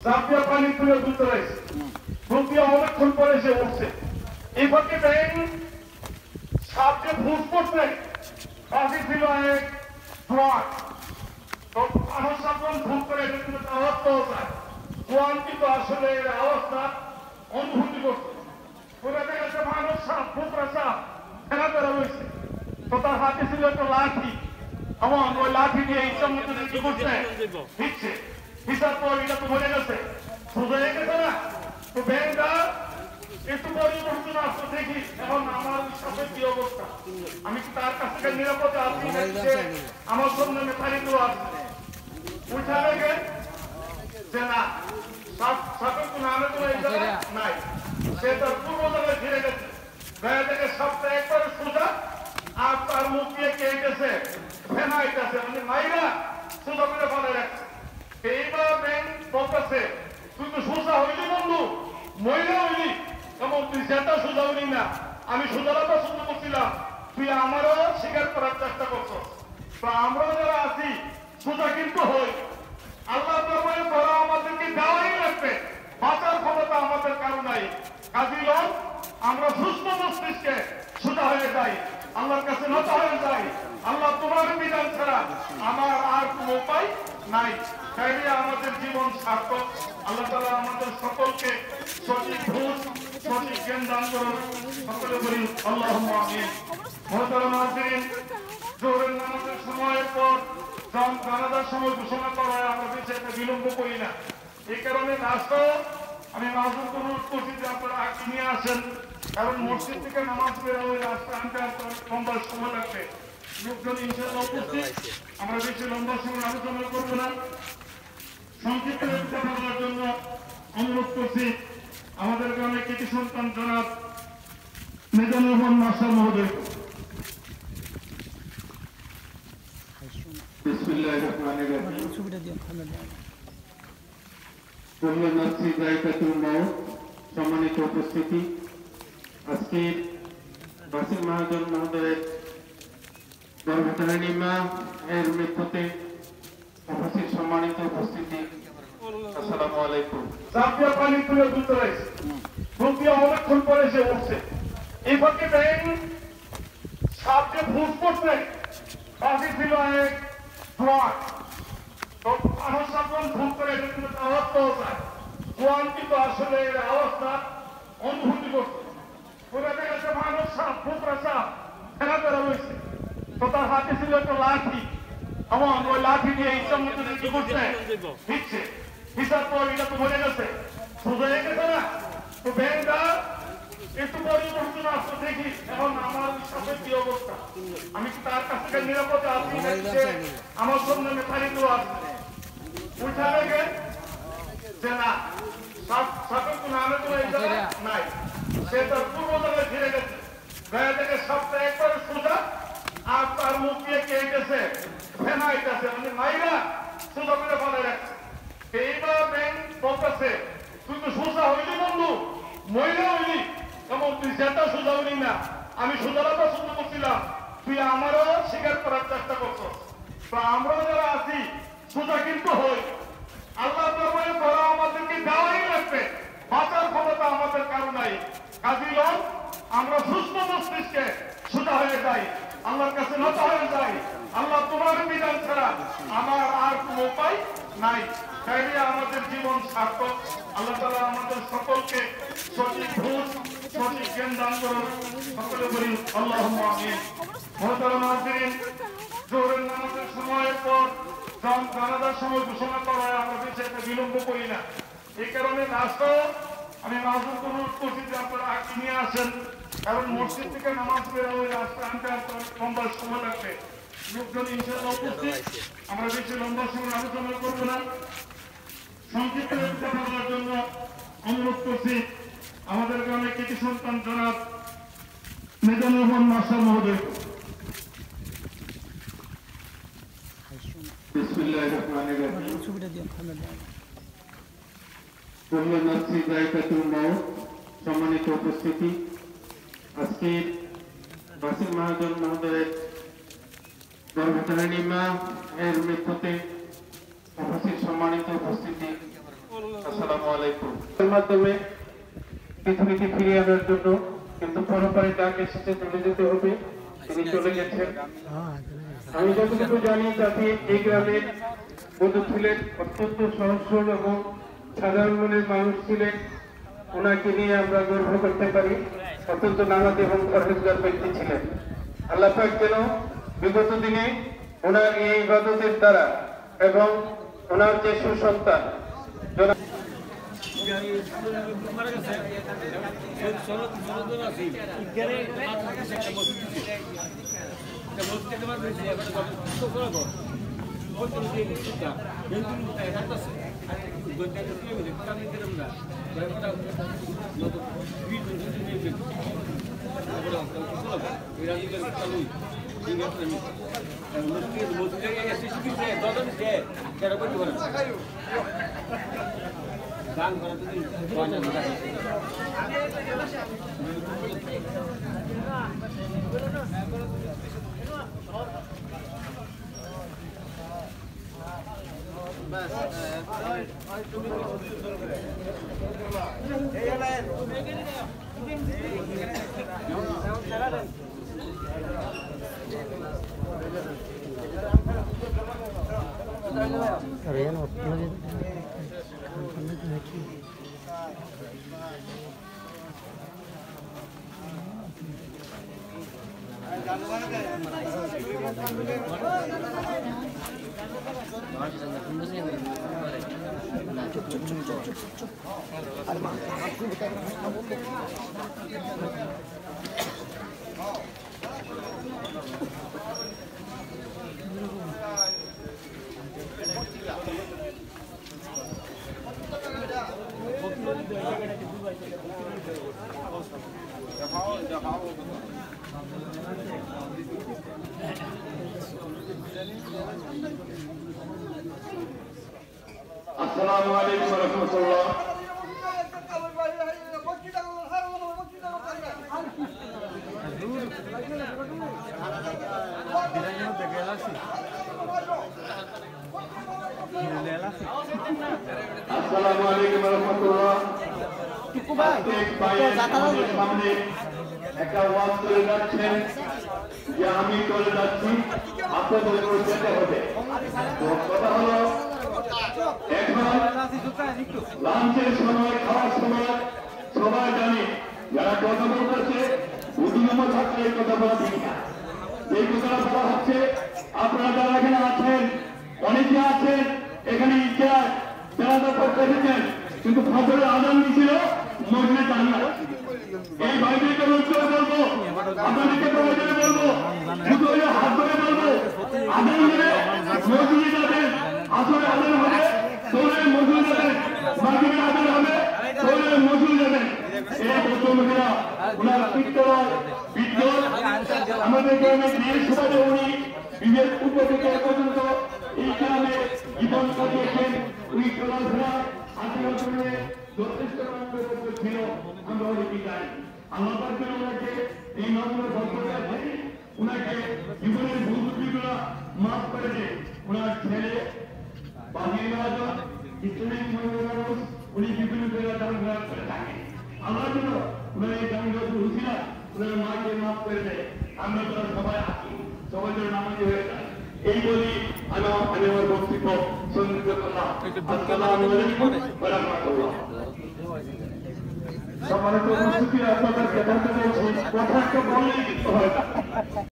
জাতীয় পানি তুলে তুলতে রয়েছে প্রক্রিয়া অনেকক্ষণ পরে এসে উঠছে এই পক্ষে ব্যাংক সাবজে ভুল করছে কাজী ছিল এক ফ্রড তো মানুষ যখন ভুল করে এটা কিন্তু আওয়াজ পাওয়া যায় কোয়ান কিন্তু আসলে এর আওয়াজটা অনুভূতি করছে পুরো দেখা যাচ্ছে মানুষ সাপ ফুকরা সাপ ফেরাফেরা রয়েছে তো তার হাতে ছিল একটা লাঠি এবং ওই লাঠি দিয়ে ইচ্ছা মতো কি করছে দিচ্ছে হিসাব পর এটা তো মরে গেছে সোজা হয়ে গেছে না তো ব্যাংকটা একটু পরিবর্তন আসতে দেখি এখন আমার সাথে কি অবস্থা আমি কি তার কাছ থেকে নিরাপদে আসি আমার সামনে মেথারি দেওয়া আছে উঠা লেগে যে না সাপের কোন আনে তো এই জায়গায় নাই সে তার পূর্ব জায়গায় ফিরে গেছে গায়ে থেকে সাপটা একবারে সোজা আর তার মুখ দিয়ে কে গেছে ফেনাইতেছে মানে মাইরা সোজা করে ফেলে রাখছে এইবার ব্যাংক বলতেছে তুই তো সোজা হইলি বন্ধু মহিলা হইলি এবং তুই যেটা সোজা হইলি না আমি সোজাটা শুরু করছিলাম তুই আমারও স্বীকার করার চেষ্টা করছ তো আমরাও যারা আছি সোজা কিন্তু হই আল্লাহ দরবারে পড়া আমাদেরকে দেওয়াই লাগবে বাঁচার ক্ষমতা আমাদের কারো নাই কাজী লোক আমরা সুস্থ মস্তিষ্কে সোজা হয়ে যাই আল্লাহর কাছে নত হয়ে যাই আল্লাহ তোমার বিধান ছাড়া আমার আর কোনো উপায় নাই তাইলে আমাদের জীবন সার্থক আল্লাহ তাআলা আমাদের সকলকে সঠিক বুঝ সঠিক জ্ঞান দান করুন সকলে বলি আল্লাহুম্মা আমিন মুহতারাম হাজিরিন জোহরের নামাজের সময়ের পর জানাজার সময় ঘোষণা করা হয় আমরা বিষয়টা বিলম্ব করি না এই কারণে রাষ্ট্র আমি মাহজুর অনুরোধ করছি যে আপনারা আগে নিয়ে আসেন কারণ মসজিদ থেকে নামাজ বের হয়ে রাস্তা আনতে লম্বা সময় লাগবে লোকজন ইনশাআল্লাহ উপস্থিত আমরা বেশি লম্বা সময় আলোচনা করবো না সংক্ষিপ্ত বলার জন্য অনুরোধ করছি আমাদের গ্রামে কৃতি সন্তান জনাব মেজানুর রহমান মাস্টার মহোদয় বিসমিল্লাহির রহমানির রহিম কুল্লু নাফসিন যায়কাতুল মাউত সম্মানিত উপস্থিতি আজকে বাসির মহাজন মহোদয়ের গর্ভধারিণী মা এর মৃত্যুতে উপস্থিত সম্মানিত উপস্থিতি আসসালামু আলাইকুম জাতীয় পানি তুলে তুলতে রয়েছে প্রক্রিয়া অনেকক্ষণ পরে এসে উঠছে এই পক্ষে ব্যাংক সাবজে ভুল করছে কাজী ছিল এক ফ্রড তো মানুষ যখন ভুল করে এটা কিন্তু আওয়াজ পাওয়া যায় কোয়ান কিন্তু আসলে এর আওয়াজটা অনুভূতি করছে পুরো দেখা যাচ্ছে মানুষ সাপ ফুকরা সাপ ফেরাফেরা রয়েছে তো তার হাতে ছিল একটা লাঠি এবং ওই লাঠি দিয়ে ইচ্ছা মতো কি করছে দিচ্ছে হিসাব পর এটা তো মরে গেছে সোজা হয়ে গেছে না তো ব্যাংকটা একটু পরিবর্তন আসতে দেখি এখন আমার সাথে কি অবস্থা আমি কি তার কাছ থেকে নিরাপদে আসি আমার সামনে মেথারি দেওয়া আছে উঠা লেগে যে না সাপের কোন আনে তো এই জায়গায় নাই সে তার পূর্ব জায়গায় ফিরে গেছে গায়ে থেকে সাপটা একবারে সোজা আর তার মুখ দিয়ে কে গেছে ফেনাইতেছে মানে মাইরা সোজা করে ফেলে রাখছে এইবার ব্যাংক বলতেছে তুই তো সোজা হইলি বন্ধু মহিলা হইলি এবং তুই যেটা সোজা হইলি না আমি সোজাটা শুরু করছিলাম তুই আমারও স্বীকার করার চেষ্টা করছ তো আমরাও যারা আছি সোজা কিন্তু হই আল্লাহ দরবারে পড়া আমাদেরকে দেওয়াই লাগবে বাঁচার ক্ষমতা আমাদের কারো নাই কাজী লোক আমরা সুস্থ মস্তিষ্কে সোজা হয়ে যাই আল্লাহর কাছে নত হয়ে যাই আল্লাহ তোমার বিধান ছাড়া আমার আর কোনো উপায় নাই তাইলে আমাদের জীবন সার্থক আল্লাহ তাআলা আমাদের সকলকে সঠিক বুঝ সঠিক জ্ঞান দান করুন সকলে বলি আল্লাহুম্মা আমিন মুহতারাম হাজিরিন জোহরের নামাজের সময়ের পর জানাজার সময় ঘোষণা করা হয় আমরা বিষয়টা বিলম্ব করি না এই কারণে রাষ্ট্র আমি মাহজুর অনুরোধ করছি যে আপনারা আগে নিয়ে আসেন কারণ মসজিদ থেকে নামাজ বের হয়ে রাস্তা আনতে লম্বা সময় লাগবে লোকজন ইনশাআল্লাহ উপস্থিত আমরা বেশি লম্বা সময় আলোচনা করবো না সংক্ষিপ্ত বলার জন্য অনুরোধ করছি আমাদের গ্রামে কৃতি সন্তান জনাব মেজানুর রহমান মাস্টার মহোদয় বিসমিল্লাহির রহমানির রহিম কুল্লু নাফসিন যায়কাতুল মাউত সম্মানিত উপস্থিতি আজকে বাসির মহাজন মহোদয়ের গর্ভধারিণী মা এর মৃত্যুতে উপস্থিত সম্মানিত উপস্থিতি আসসালামু আলাইকুম। এর মাধ্যমে পৃথিবীকে ফিরিয়ে আনার জন্য কিন্তু পরপরে ডাক এসেছে, চলে যেতে হবে, তিনি চলে গেছেন। আমি যতটুকু জানি তাতে এই গ্রামের বন্ধু ছিলেন, অত্যন্ত সহজ সরল এবং সাধারণ মনের মানুষ ছিলেন। ওনাকে নিয়ে আমরা গর্ব করতে পারি। অত্যন্ত নামাজ এবং পরহেজগার ব্যক্তি ছিলেন। আল্লাহ পাক যেন বিগত দিনে ওনার এই ইবাদতের দ্বারা এবং ওনার যে সুসন্তান আসসালামু আলাইকুম ওয়া রাহমাতুল্লাহ। আসসালামু আলাইকুম ওয়া রাহমাতুল্লাহ। সামনে একটা ওয়াজ করে যাচ্ছেন যে আমি চলে যাচ্ছি, আপনাদের যেতে হবে। কথা হলো এখন লাঞ্চের সময়, খাওয়ার সময় সবাই জানে যারা কথা বলতেছে বুদ্ধিমান থাকলে এই কথা বলা ঠিক না। এই কথাটা বলা হচ্ছে আপনারা যারা এখানে আছেন, অনেকে আছেন এখানে ইতিহাস যারা করতে এসেছেন, কিন্তু ফজরের আজান দিয়েছিল মসজিদে যান না। এই ভাইদেরকে বলবো, আপনাদেরকে প্রয়োজনে বলবো, শুধু হাত ধরে বলবো, আজান দিলে মসজিদে যাবেন, আসলে আজান হবে তোলে মজুর যাবেন, মাগরিবের আজান হবে তোলে মজুর যাবেন। এই বৌদ্ধমহিলা ওনার পিত্তরায় বিদ্যুৎ আমাদের গ্রামে বিয়ের সময় উনি বিয়ের পূর্ব থেকে পর্যন্ত এই গ্রামে জীবন কাটিয়েছেন। উনি চলাফেরা আচরণে যথেষ্ট ছিল। আমরা অনেকেই জানি আল্লাহ পাকের ওনাকে এই নম্র ভদ্রতা থেকে ওনাকে জীবনের ভুল ত্রুটিগুলো মাফ করে দিয়ে ওনার ছেলে বাহির রাজন ইসলামিক মানুষ উনি বিভিন্ন জায়গায় দান করে থাকেন। আল্লাহ যেন ওনার এই দানগুলো হুসিরা ওনার মাকে মাফ করে দেয়। আমরা যারা সবাই আছি সবাই যেন নামাজি হয়ে যায়। এই বলি আমি আমার বক্তব্য সন্ধিত করলাম। আসসালামু আলাইকুম ওয়া রাহমাতুল্লাহ। সম্মানিত উপস্থিতি, আপনাদেরকে বলতে চাইছি কথা একটা বললেই কিন্তু হয় না।